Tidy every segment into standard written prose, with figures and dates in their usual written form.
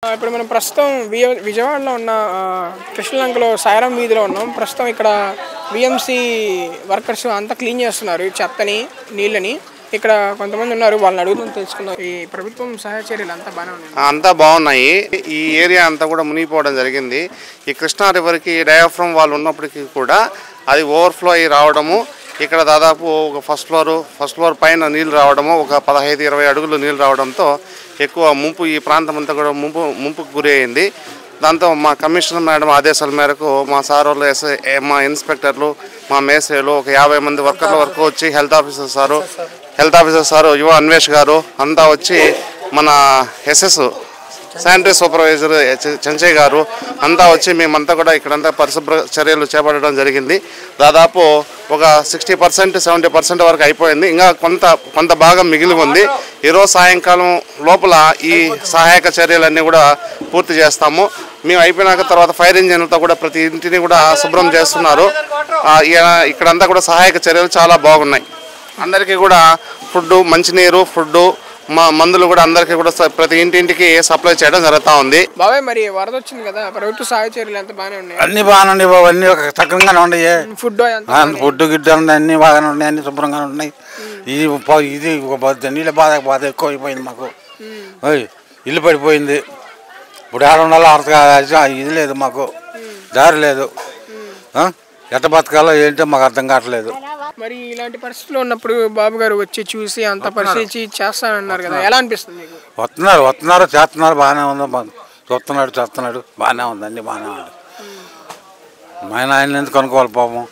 ఇప్పుడు మనం ప్రస్తుతం విజయవాడలో ఉన్న కృష్ణలంకలో సాయిరాం వీధిలో ఉన్నాం. ప్రస్తుతం ఇక్కడ వీఎంసీ వర్కర్స్ అంతా క్లీన్ చేస్తున్నారు ఈ చెత్తని, నీళ్ళని. ఇక్కడ కొంతమంది ఉన్నారు, వాళ్ళని అడుగుదాం తెలుసుకుందాం. ఈ ప్రభుత్వం సహాయ చర్యలు అంతా బాగానే ఉన్నాయి, అంతా బాగున్నాయి. ఈ ఏరియా అంతా కూడా మునిగిపోవడం జరిగింది. ఈ కృష్ణా రివర్కి డయాఫ్రమ్ వాళ్ళు ఉన్నప్పటికీ కూడా అది ఓవర్ఫ్లో అయ్యి రావడము. ఇక్కడ దాదాపు ఒక ఫస్ట్ ఫ్లోర్ పైన నీళ్ళు రావడము, ఒక 15-20 అడుగులు నీళ్ళు రావడంతో ఎక్కువ ముంపు, ఈ ప్రాంతం అంతా కూడా ముంపుకు గురి అయింది. దాంతో మా కమిషనర్ మేడం ఆదేశాల మేరకు మా సార్ వాళ్ళు, మా ఇన్స్పెక్టర్లు, మా మేస్త్రీలు, ఒక 50 మంది వర్కర్ల వరకు వచ్చి హెల్త్ ఆఫీసర్ సారు యువ అన్వేష్ గారు అంతా వచ్చి, మన ఎస్ఎస్ శానిటరీ సూపర్వైజర్ చెంచయ్య గారు అంతా వచ్చి మేమంతా కూడా ఇక్కడంతా పరిశుభ్ర చర్యలు చేపట్టడం జరిగింది. దాదాపు ఒక 60-70% వరకు అయిపోయింది. ఇంకా కొంత భాగం మిగిలి ఉంది. ఈరోజు సాయంకాలం లోపల ఈ సహాయక చర్యలన్నీ కూడా పూర్తి చేస్తాము. మేము అయిపోయినాక తర్వాత ఫైర్ ఇంజిన్లతో కూడా ప్రతి ఇంటిని కూడా శుభ్రం చేస్తున్నారు. ఇక్కడంతా కూడా సహాయక చర్యలు చాలా బాగున్నాయి. అందరికీ కూడా మంచినీరు, మందులు కూడా అందరికీ కూడా ప్రతి ఇంటింటికి సప్లై చేయడం జరుగుతూ ఉంది. బాబాయ్, మరి వరద వచ్చింది కదా, ప్రభుత్వ సహాయ చర్యలు ఎంత బాగానే ఉన్నాయి? అన్ని బాగానే ఉన్నాయి బాబు, అన్ని చక్కగానే ఉన్నాయి. ఫుడ్ గిడ్డ అన్ని బాగానే ఉన్నాయి, అన్ని శుభ్రంగానే ఉన్నాయి. ఇది నీళ్ళ బాధ ఎక్కువ అయిపోయింది మాకు. ఇల్లు పడిపోయింది. ఇప్పుడు 600 ఇది లేదు, మాకు దారి లేదు. ఎట్ట బతకాలో ఏంటో మాకు అర్థం కావట్లేదు. మరి ఇలాంటి పరిస్థితుల్లో ఉన్నప్పుడు బాబు గారు వచ్చి చూసి అంత పరిశీలించి చేస్తానన్నారు కదా, ఎలా అనిపిస్తుంది మీకు? వస్తున్నారు చేస్తున్నారు, బాగానే ఉంది. చేస్తున్నాడు బాగానే ఉంది, అన్ని బాగానే ఉంది. ఆయన ఎందుకు అనుకోవాలి పాపం.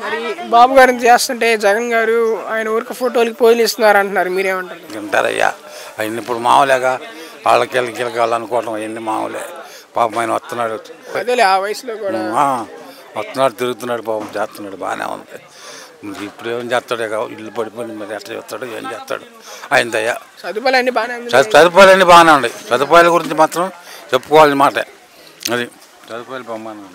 మరి బాబు గారిని చేస్తుంటే జగన్ గారు ఆయన ఊరికి ఫోటోలకి పోజులు ఇస్తున్నారు అంటున్నారు, మీరేమంటారు? తింటారయ్యా ఆయన ఇప్పుడు మామూలేగా, వాళ్ళకి అనుకోవడం అవన్నీ మామూలే. పాపం ఆయన వస్తున్నాడు, అదేలే ఆ వయసులో కూడా వస్తున్నాడు, తిరుగుతున్నాడు, పాపం చేస్తున్నాడు, బాగానే ఉంది. ఇప్పుడు ఏం చేస్తాడు, ఇల్లు పడిపోయింది, మరి ఎట్లా చేస్తాడు, ఏం చేస్తాడు ఆయనదయ్యా. సదుపాయాలన్నీ బాగానే ఉన్నాయి. సదుపాయాల గురించి మాత్రం చెప్పుకోవాలని మాట, అది సదుపాయాలు బాగానే ఉంది.